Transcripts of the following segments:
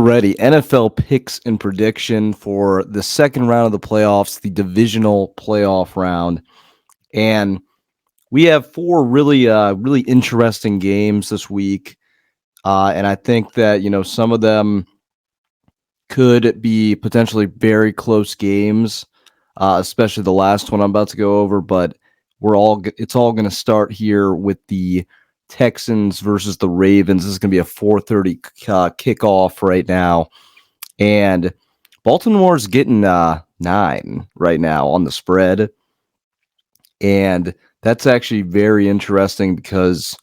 Ready. NFL picks and prediction for the second round of the playoffs, the divisional playoff round. And we have four really interesting games this week. And I think that, some of them could be potentially very close games, especially the last one I'm about to go over. But it's all going to start here with the Texans versus the Ravens. This is going to be a 4:30 kickoff right now. And Baltimore's getting 9 right now on the spread. And that's actually very interesting because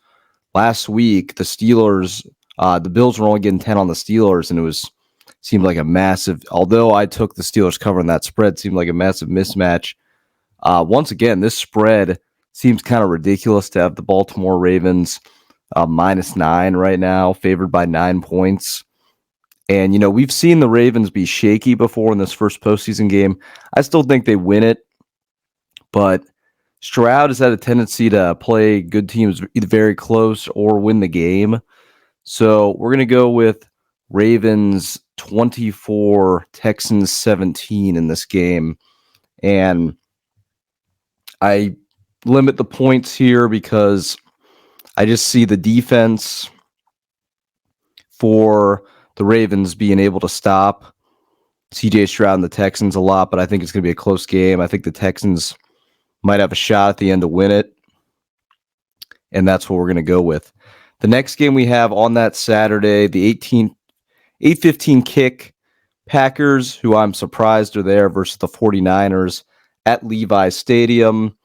last week the Bills were only getting 10 on the Steelers, and seemed like a massive, although I took the Steelers covering that spread, seemed like a massive mismatch. Once again, this spread seems kind of ridiculous to have the Baltimore Ravens -9 right now, favored by 9 points. And, we've seen the Ravens be shaky before in this first postseason game. I still think they win it, but Stroud has had a tendency to play good teams either very close or win the game. So we're going to go with Ravens 24, Texans 17 in this game. And I limit the points here because I just see the defense for the Ravens being able to stop CJ Stroud and the Texans a lot, but I think it's going to be a close game. I think the Texans might have a shot at the end to win it, and that's what we're going to go with. The next game we have on that Saturday, the 8:15 kick, Packers, who I'm surprised are there, versus the 49ers at Levi Stadium.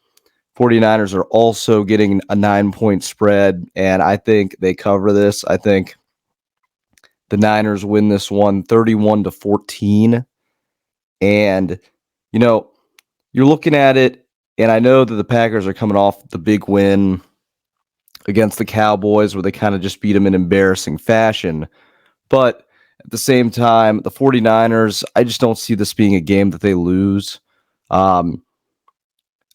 49ers are also getting a 9-point spread, and I think they cover this. I think the Niners win this one 31-14. And, you're looking at it, and I know that the Packers are coming off the big win against the Cowboys where they kind of just beat them in embarrassing fashion. But at the same time, the 49ers, I just don't see this being a game that they lose.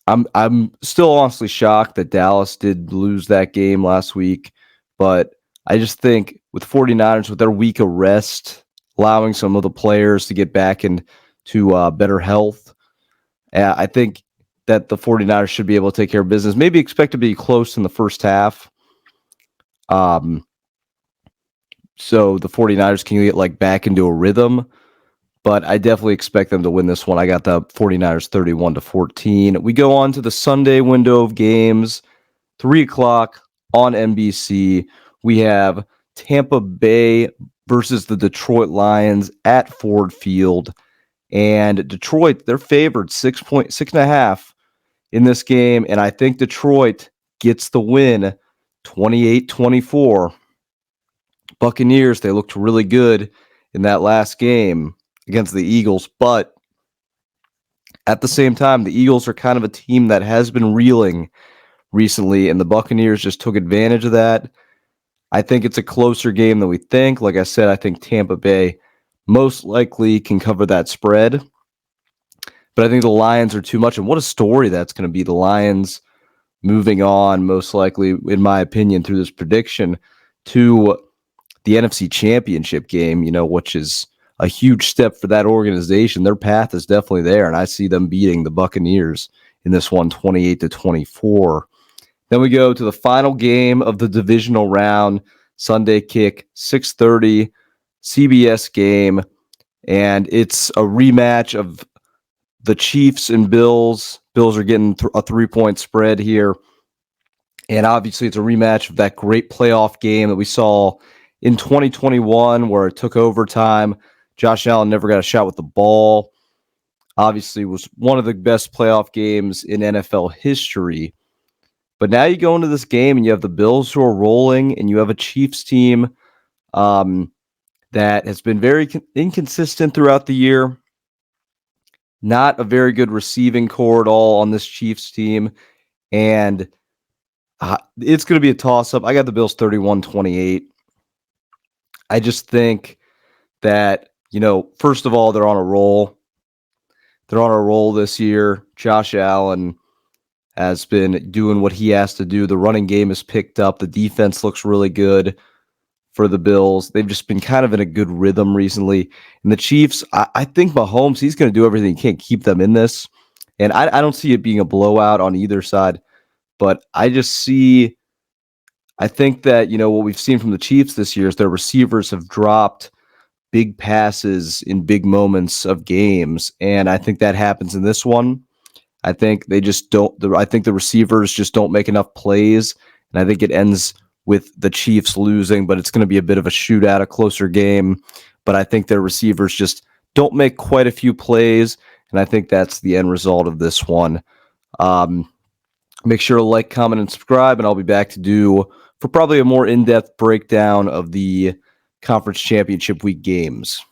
I'm still honestly shocked that Dallas did lose that game last week, but I just think with 49ers, with their week of rest, allowing some of the players to get back into better health, I think that the 49ers should be able to take care of business. Maybe expect to be close in the first half. So the 49ers can get back into a rhythm, but I definitely expect them to win this one. I got the 49ers 31-14. We go on to the Sunday window of games, 3:00 on NBC. We have Tampa Bay versus the Detroit Lions at Ford Field. And Detroit, they're favored 6.5 in this game. And I think Detroit gets the win 28-24. Buccaneers, they looked really good in that last game against the Eagles. But at the same time, the Eagles are kind of a team that has been reeling recently, and the Buccaneers just took advantage of that. I think it's a closer game than we think. Like I said, I think Tampa Bay most likely can cover that spread. But I think the Lions are too much. And what a story that's going to be. The Lions moving on, most likely, in my opinion, through this prediction to the NFC Championship game, which is a huge step for that organization. Their path is definitely there. And I see them beating the Buccaneers in this one, 28-24. Then we go to the final game of the divisional round, Sunday kick, 6:30, CBS game, and it's a rematch of the Chiefs and Bills. Bills are getting a 3-point spread here, and obviously it's a rematch of that great playoff game that we saw in 2021 where it took overtime. Josh Allen never got a shot with the ball. Obviously, it was one of the best playoff games in NFL history. But now you go into this game and you have the Bills who are rolling, and you have a Chiefs team that has been very inconsistent throughout the year. Not a very good receiving core at all on this Chiefs team. And it's going to be a toss-up. I got the Bills 31-28. I just think that, first of all, they're on a roll. They're on a roll this year. Josh Allen has been doing what he has to do. The running game is picked up. The defense looks really good. for the Bills. They've just been kind of in a good rhythm recently. And the Chiefs, I think Mahomes, he's going to do everything he can to keep them in this. And I don't see it being a blowout on either side. But I think that, what we've seen from the Chiefs this year is their receivers have dropped big passes in big moments of games. And I think that happens in this one. I think they just don't. I think the receivers just don't make enough plays, and I think it ends with the Chiefs losing. But it's going to be a bit of a shootout, a closer game. But I think their receivers just don't make quite a few plays, and I think that's the end result of this one. Make sure to like, comment, and subscribe, and I'll be back to do for probably a more in-depth breakdown of the Conference Championship Week games.